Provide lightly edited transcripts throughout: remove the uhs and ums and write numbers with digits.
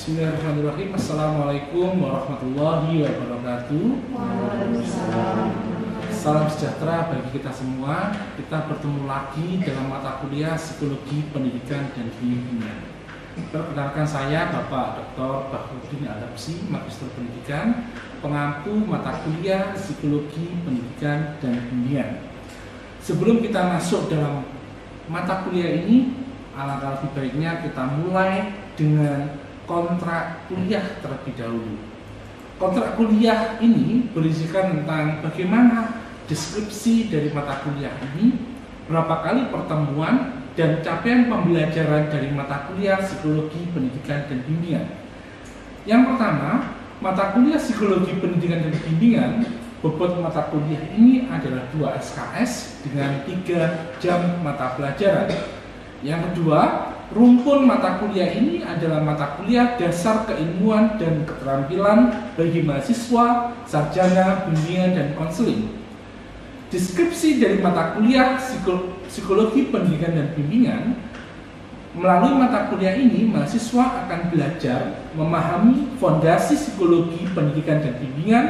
Bismillahirrahmanirrahim. Assalamualaikum warahmatullahi wabarakatuh. Salam sejahtera bagi kita semua. Kita bertemu lagi dalam mata kuliah Psikologi Pendidikan dan Bimbingan. Perkenalkan, saya Bapak Dr. Bahrudin Al-Habsyi, Magister Pendidikan, pengampu mata kuliah Psikologi Pendidikan dan Bimbingan. Sebelum kita masuk dalam mata kuliah ini, alangkah lebih baiknya kita mulai dengan kontrak kuliah terlebih dahulu. Kontrak kuliah ini berisikan tentang bagaimana deskripsi dari mata kuliah ini, berapa kali pertemuan, dan capaian pembelajaran dari mata kuliah Psikologi Pendidikan dan Bimbingan. Yang pertama, mata kuliah Psikologi Pendidikan dan Bimbingan, bobot mata kuliah ini adalah 2 SKS dengan 3 jam mata pelajaran. Yang kedua, rumpun mata kuliah ini adalah mata kuliah dasar keilmuan dan keterampilan bagi mahasiswa, sarjana, bimbingan, dan konseling. Deskripsi dari mata kuliah Psikologi Pendidikan dan Bimbingan, melalui mata kuliah ini mahasiswa akan belajar memahami fondasi psikologi pendidikan dan bimbingan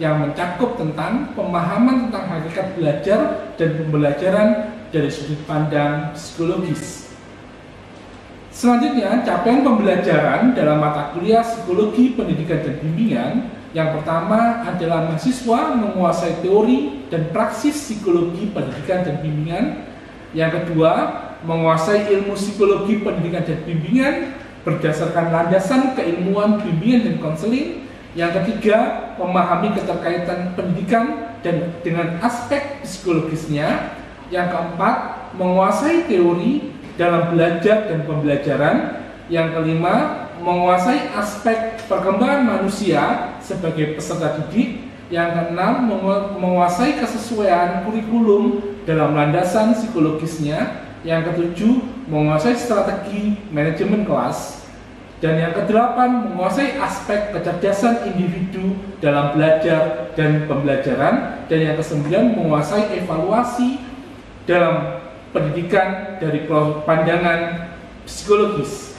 yang mencakup tentang pemahaman tentang hakikat belajar dan pembelajaran dari sudut pandang psikologis. Selanjutnya, capaian pembelajaran dalam mata kuliah Psikologi Pendidikan dan Bimbingan. Yang pertama adalah mahasiswa menguasai teori dan praksis psikologi pendidikan dan bimbingan. Yang kedua, menguasai ilmu psikologi pendidikan dan bimbingan berdasarkan landasan keilmuan bimbingan dan konseling. Yang ketiga, memahami keterkaitan pendidikan dan dengan aspek psikologisnya. Yang keempat, menguasai teori dalam belajar dan pembelajaran. Yang kelima, menguasai aspek perkembangan manusia sebagai peserta didik. Yang keenam, menguasai kesesuaian kurikulum dalam landasan psikologisnya. Yang ketujuh, menguasai strategi manajemen kelas. Dan yang kedelapan, menguasai aspek kecerdasan individu dalam belajar dan pembelajaran. Dan yang kesembilan, menguasai evaluasi dalam pendidikan dari pandangan psikologis.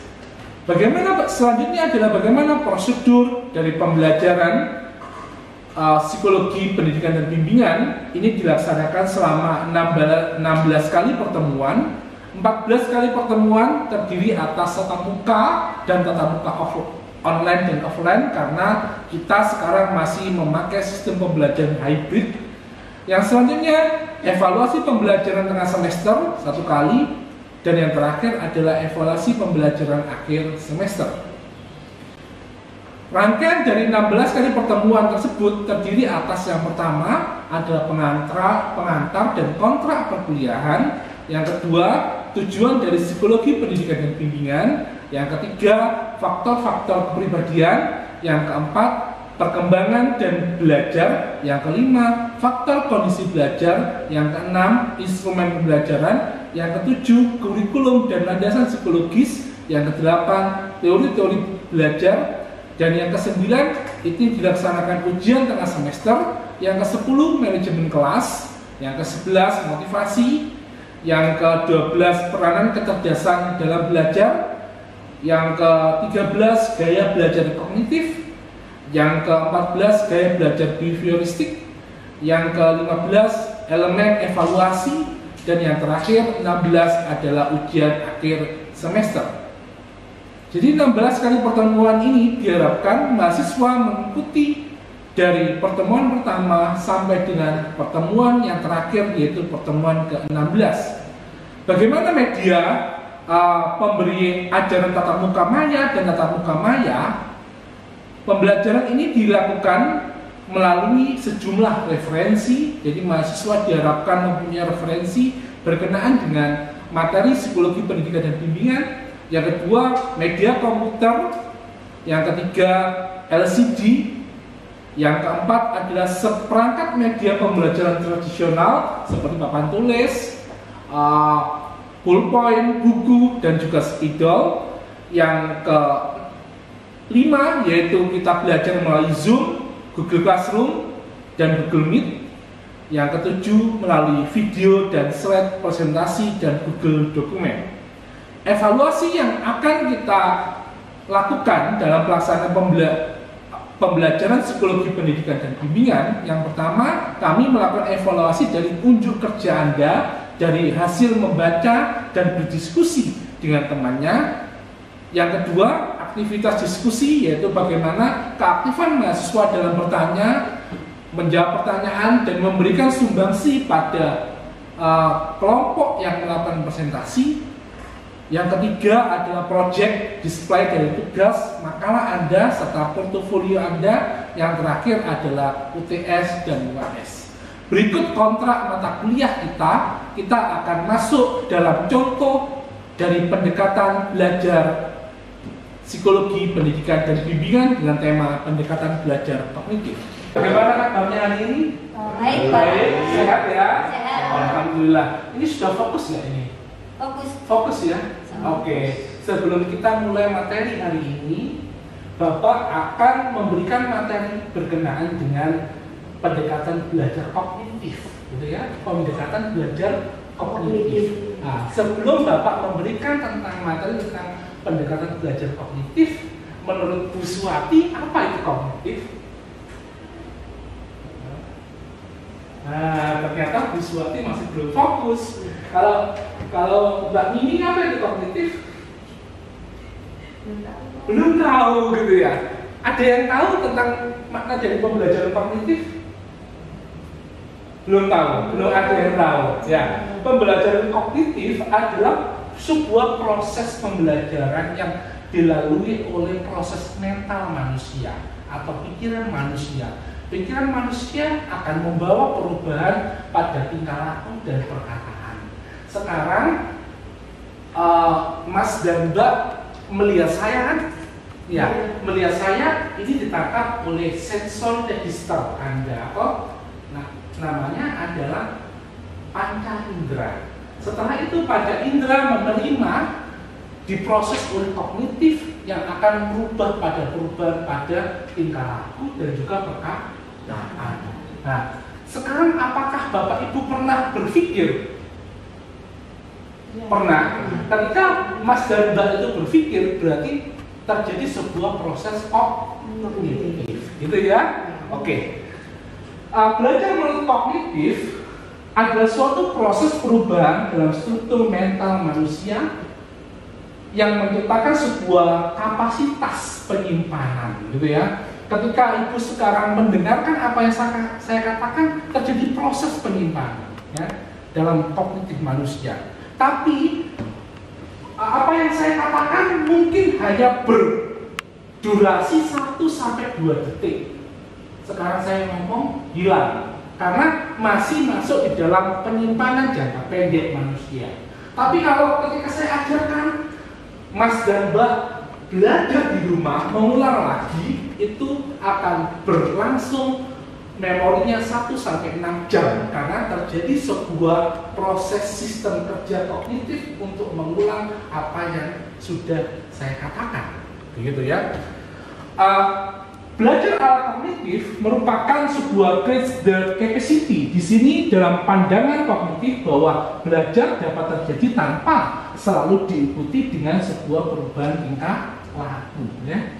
Selanjutnya adalah bagaimana prosedur dari pembelajaran psikologi pendidikan dan bimbingan. Ini dilaksanakan selama 16 kali pertemuan. 14 kali pertemuan terdiri atas tatap muka dan tatap muka online dan offline, karena kita sekarang masih memakai sistem pembelajaran hybrid. Yang selanjutnya, evaluasi pembelajaran tengah semester 1 kali, dan yang terakhir adalah evaluasi pembelajaran akhir semester. Rangkaian dari 16 kali pertemuan tersebut terdiri atas yang pertama adalah pengantar dan kontrak perkuliahan. Yang kedua, tujuan dari psikologi pendidikan dan bimbingan. Yang ketiga, faktor-faktor kepribadian. Yang keempat, perkembangan dan belajar. Yang kelima, faktor kondisi belajar. Yang keenam, instrumen pembelajaran. Yang ketujuh, kurikulum dan landasan psikologis. Yang kedelapan, teori-teori belajar. Dan yang kesembilan, itu dilaksanakan ujian tengah semester. Yang ke-10, manajemen kelas. Yang ke-11, motivasi. Yang ke-12, peranan kecerdasan dalam belajar. Yang ke-13, gaya belajar kognitif. Yang ke-14, gaya belajar behavioristik. Yang ke-15, elemen evaluasi. Dan yang terakhir, 16 adalah ujian akhir semester. Jadi 16 kali pertemuan ini diharapkan mahasiswa mengikuti dari pertemuan pertama sampai dengan pertemuan yang terakhir, yaitu pertemuan ke-16. Bagaimana media pemberi ajaran tatap muka maya dan tatap muka maya? Pembelajaran ini dilakukan melalui sejumlah referensi. Jadi mahasiswa diharapkan mempunyai referensi berkenaan dengan materi psikologi pendidikan dan bimbingan. Yang kedua, media komputer. Yang ketiga, LCD. Yang keempat adalah seperangkat media pembelajaran tradisional seperti papan tulis, ballpoint, buku, dan juga spidol. Yang kelima, yaitu kita belajar melalui Zoom, Google Classroom, dan Google Meet. Yang ketujuh, melalui video dan slide presentasi dan Google Dokumen. Evaluasi yang akan kita lakukan dalam pelaksanaan pembelajaran psikologi pendidikan dan bimbingan, yang pertama kami melakukan evaluasi dari unjuk kerja Anda, dari hasil membaca dan berdiskusi dengan temannya. Yang kedua, aktivitas diskusi, yaitu bagaimana keaktifan mahasiswa dalam bertanya, menjawab pertanyaan, dan memberikan sumbangsi pada kelompok yang melakukan presentasi. Yang ketiga adalah project display dari tugas, makalah Anda, serta portofolio Anda. Yang terakhir adalah UTS dan UAS. Berikut kontrak mata kuliah kita akan masuk dalam contoh dari pendekatan belajar psikologi pendidikan dan bimbingan dengan tema pendekatan belajar kognitif. Bagaimana kabarnya hari ini? Baik. Sehat ya? Sehat. Alhamdulillah. Ini sudah fokus nggak ini? Fokus ya? Oke. Sebelum kita mulai materi hari ini, Bapak akan memberikan materi berkenaan dengan pendekatan belajar kognitif, gitu ya? Pendekatan belajar kognitif. Nah, sebelum Bapak memberikan tentang materi tentang pendekatan belajar kognitif, menurut Bu Suwati, apa itu kognitif? Nah, ternyata Bu Suwati masih belum fokus. Kalau Mbak Mimi, apa itu kognitif? Belum tahu gitu ya. Ada yang tahu tentang makna dari pembelajaran kognitif? Belum tahu, belum ada yang tahu. Ya, pembelajaran kognitif adalah sebuah proses pembelajaran yang dilalui oleh proses mental manusia atau pikiran manusia. Pikiran manusia akan membawa perubahan pada tingkah laku dan perkataan. Sekarang Mas dan Mbak melihat saya kan? Ya, melihat saya ini ditangkap oleh sensor register Anda atau namanya adalah panca indera. Setelah itu panca indera menerima, diproses oleh kognitif yang akan merubah pada perubahan pada tingkah laku dan juga perkataan. Nah, sekarang apakah Bapak Ibu pernah berpikir? Pernah. Ketika Mas dan Mbak itu berpikir, berarti terjadi sebuah proses kognitif, gitu ya? Oke. Belajar menurut kognitif adalah suatu proses perubahan dalam struktur mental manusia yang menciptakan sebuah kapasitas penyimpanan, gitu ya. Ketika Ibu sekarang mendengarkan apa yang saya katakan, terjadi proses penyimpanan ya, dalam kognitif manusia. Tapi apa yang saya katakan mungkin hanya berdurasi 1-2 detik. Sekarang saya ngomong hilang karena masih masuk di dalam penyimpanan jangka pendek manusia. Tapi kalau ketika saya ajarkan Mas dan Mbak belajar di rumah, mengulang lagi, itu akan berlangsung memorinya 1-6 jam karena terjadi sebuah proses sistem kerja kognitif untuk mengulang apa yang sudah saya katakan. Begitu ya. Belajar alat kognitif merupakan sebuah create capacity. Di sini dalam pandangan kognitif bahwa belajar dapat terjadi tanpa selalu diikuti dengan sebuah perubahan tingkah laku. Ya.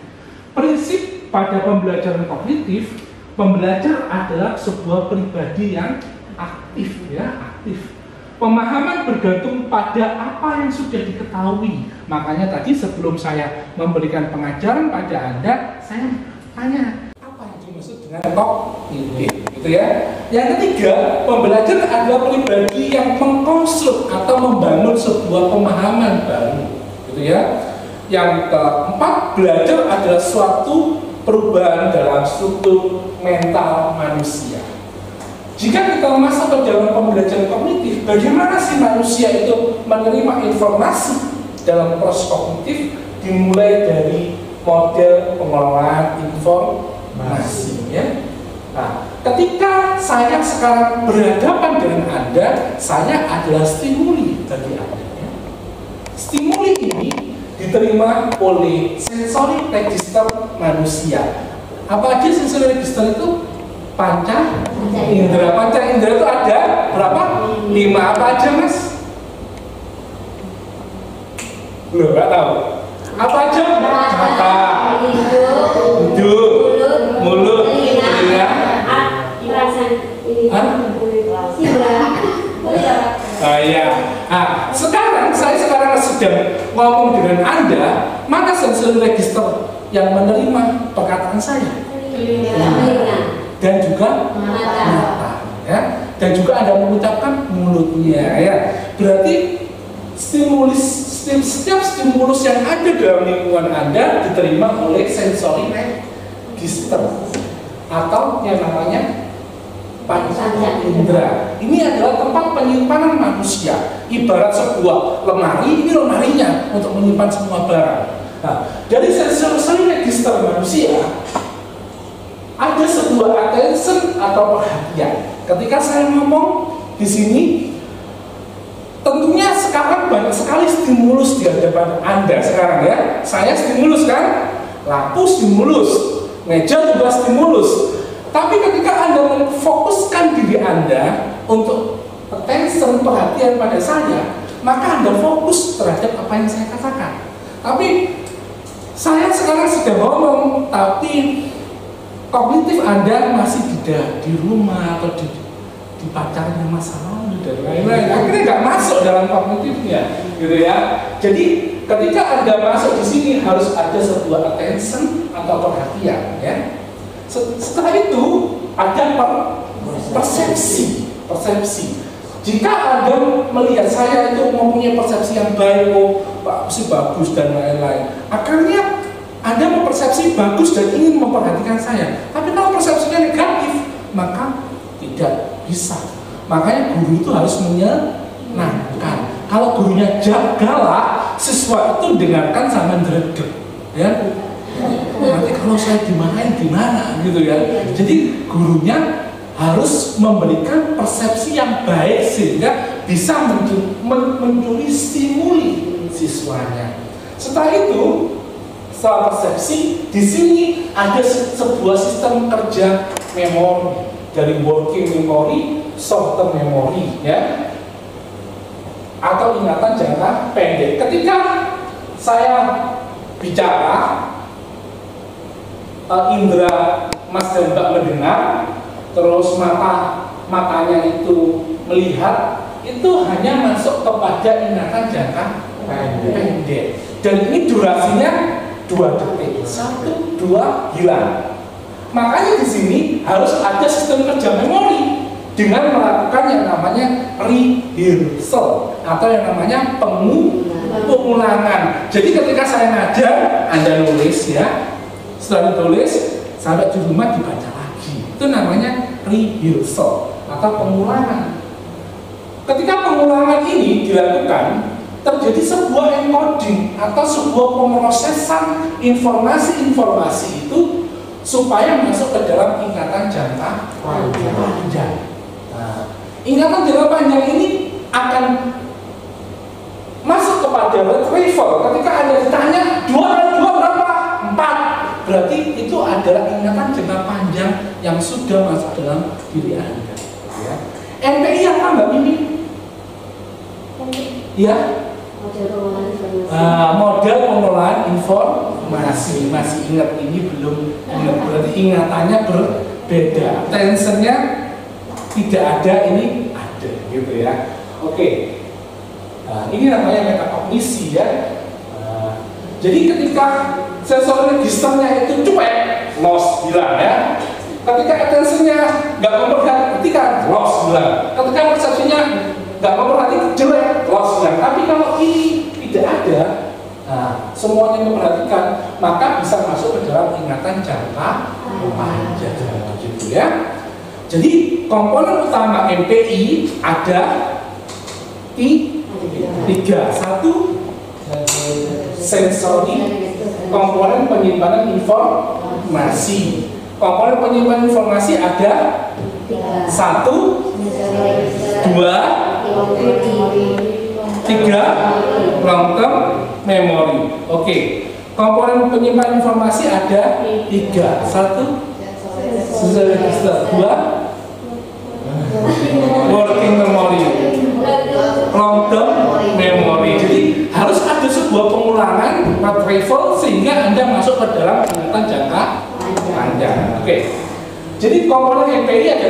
Prinsip pada pembelajaran kognitif, pembelajar adalah sebuah pribadi yang aktif, ya, aktif. Pemahaman bergantung pada apa yang sudah diketahui. Makanya tadi sebelum saya memberikan pengajaran pada Anda, saya tanya, apa yang dimaksud dengan kognitif, gitu ya. Yang ketiga, pembelajar adalah pribadi yang mengkonstruk atau membangun sebuah pemahaman baru, gitu ya. Yang keempat, belajar adalah suatu perubahan dalam struktur mental manusia. Jika kita masuk ke dalam pembelajaran kognitif, bagaimana sih manusia itu menerima informasi dalam proses kognitif, dimulai dari model pengelolaan informasi, ya. Nah, ketika saya sekarang berhadapan dengan Anda, saya adalah stimuli bagi Anda. Ya. Stimuli ini diterima oleh sensory register manusia. Apa aja sensory register itu? Panca indera. Panca indera itu ada berapa? 5. Apa aja, Mas? Belum, nggak tahu. Apa aja? Mata, hidung, mulut, telinga. Ya. Sekarang saya sedang ngomong dengan Anda, mana sensory register yang menerima perkataan saya? Dan juga mata, ya. Dan juga Anda mengucapkan mulutnya, ya. Berarti setiap stimulus yang ada dalam lingkungan Anda diterima oleh sensory register atau yang namanya panca indera. Ini adalah tempat penyimpanan manusia. Ibarat sebuah lemari, ini lemarinya untuk menyimpan semua barang. Nah, dari sensory register manusia ada sebuah attention atau perhatian. Ketika saya ngomong di sini, tentunya sekarang banyak sekali stimulus di hadapan Anda sekarang, ya. Saya stimulus kan, lampu stimulus, meja juga stimulus. Tapi ketika Anda memfokuskan diri Anda untuk attention, perhatian pada saya, maka Anda fokus terhadap apa yang saya katakan. Tapi saya sekarang sedang ngomong, tapi kognitif Anda masih di rumah atau di pacarnya masa lalu dan lain-lain. Akhirnya nggak masuk dalam kognitifnya, gitu ya. Jadi ketika Anda masuk di sini harus ada sebuah attention atau perhatian, ya. Setelah itu ada persepsi. Jika Anda melihat saya itu mempunyai persepsi yang baik, pasti bagus dan lain-lain, akhirnya Anda mempersepsi bagus dan ingin memperhatikan saya. Tapi kalau persepsinya negatif, maka tidak bisa. Makanya guru itu harus menyenangkan. Kalau gurunya galak, siswa itu dengarkan sama dredeg, ya. Nanti kalau saya dimarahin gimana, gitu ya. Jadi gurunya harus memberikan persepsi yang baik sehingga bisa mencuri stimuli siswanya. Setelah itu, setelah persepsi, di sini ada sebuah sistem kerja memori, dari working memory, short term memory, ya, atau ingatan jangka pendek. Ketika saya bicara, indera Mas dan Mbak mendengar, terus matanya itu melihat, itu hanya masuk kepada ingatan jangka pendek. Dan ini durasinya 2 detik, 1, 2, hilang. Makanya di sini harus ada sistem kerja memori dengan melakukan yang namanya rehearsal atau yang namanya pengulangan. Jadi ketika saya ngajar, Anda nulis, ya. Setelah ditulis, sampai di rumah dibaca lagi. Itu namanya rehearsal atau pengulangan. Ketika pengulangan ini dilakukan, terjadi sebuah encoding atau sebuah pemrosesan informasi-informasi itu supaya masuk ke dalam ingatan jangka panjang. Nah, ingatan jangka panjang ini akan masuk kepada retrieval. Ketika Anda ditanya 2 kali 2 berapa? 4. Berarti itu adalah ingatan jangka panjang yang sudah masuk dalam diri Anda, ya. MPI apa Mbak Mimi? Ya, model pengolahan informasi. Masih ingat, ini belum ingat, berarti ingatannya berbeda, tensionnya tidak ada, ini ada, gitu ya. Oke. Nah, ini namanya metakognisi, ya. Jadi ketika sensory registernya itu cuek, loss, hilang, ya. Ketika attentionnya nggak memperhatikan, loss, hilang. Ketika persepsinya nggak memperhatikan, jelek, loss, hilang. Tapi kalau ini tidak ada, nah, semuanya memperhatikan, maka bisa masuk ke dalam ingatan jangka panjang, gitu, ya. Jadi komponen utama MPI ada 3. 1, sensori, komponen penyimpanan informasi. Komponen penyimpanan informasi ada 1, 2, 3, long term memory. Oke. Komponen penyimpanan informasi ada 3. 1, 2, working memory, long term memory. Jadi harus ada sebuah pengulangan retrieval sehingga Anda masuk ke dalam ingatan jangka panjang. Oke. Jadi komponen MPI ada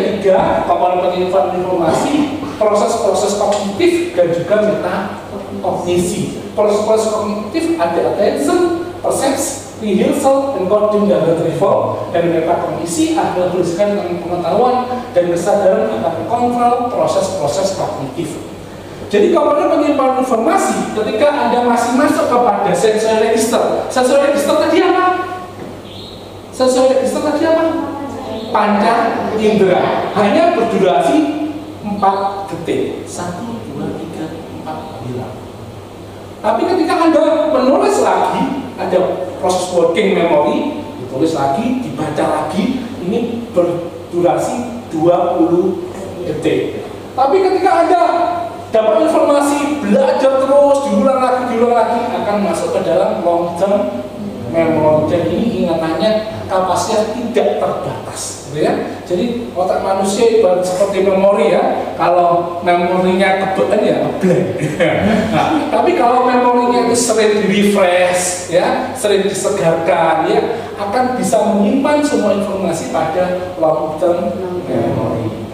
3, komponen penginputan informasi, proses-proses kognitif, dan juga metakognisi. Proses-proses kognitif ada attention, persepsi, rehearsal, encoding, dan retrieval. Dan metakognisi adalah tuliskan tentang pengetahuan dan kesadaran akan kontrol proses-proses kognitif. Jadi komponen penyimpanan informasi ketika Anda masih masuk kepada sensory register. Sensory register tadi apa? Sensory register tadi apa? Panca indera. Hanya berdurasi 4 detik. 1, 2, 3, 4 hilang. Tapi ketika Anda menulis lagi, ada proses working memory, ditulis lagi, dibaca lagi, ini berdurasi 20 detik. Tapi ketika Anda dapat informasi, belajar terus, diulang lagi, akan masuk ke dalam long term memory. Dan ini ingatannya kapasitas tidak terbatas, gitu ya. Jadi otak manusia ibarat seperti memori ya. Kalau memorinya kebetulan ya blank. Nah, tapi kalau memorinya itu sering di refresh, ya, sering disegarkan, ya, akan bisa menyimpan semua informasi pada long term memory.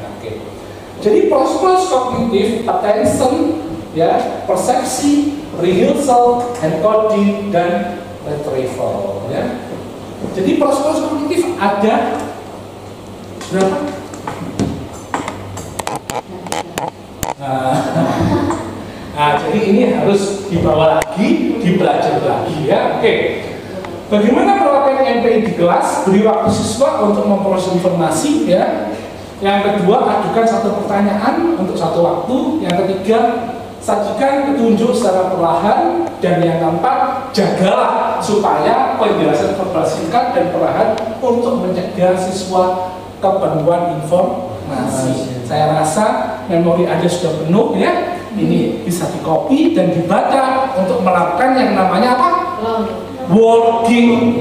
Jadi proses kognitif, attention, ya, persepsi, rehearsal, encoding, dan retrieval, ya. Jadi proses kognitif ada berapa? Nah, jadi ini harus dibawa lagi, dipelajari lagi, ya. Oke. Bagaimana penerapan MPI di kelas? Beri waktu siswa untuk memproses informasi, ya. Yang kedua, ajukan satu pertanyaan untuk satu waktu. Yang ketiga, sajikan petunjuk secara perlahan. Dan yang keempat, jagalah supaya penjelasan verbal singkat dan perlahan untuk mencegah siswa kepenuhan informasi. Saya rasa memori Anda sudah penuh, ya. Ini bisa di-copy dan dibaca untuk melakukan yang namanya apa? Working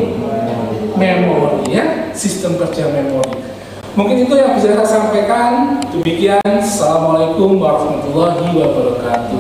memory, ya, sistem kerja memori. Mungkin itu yang bisa saya sampaikan. Demikian, assalamualaikum warahmatullahi wabarakatuh.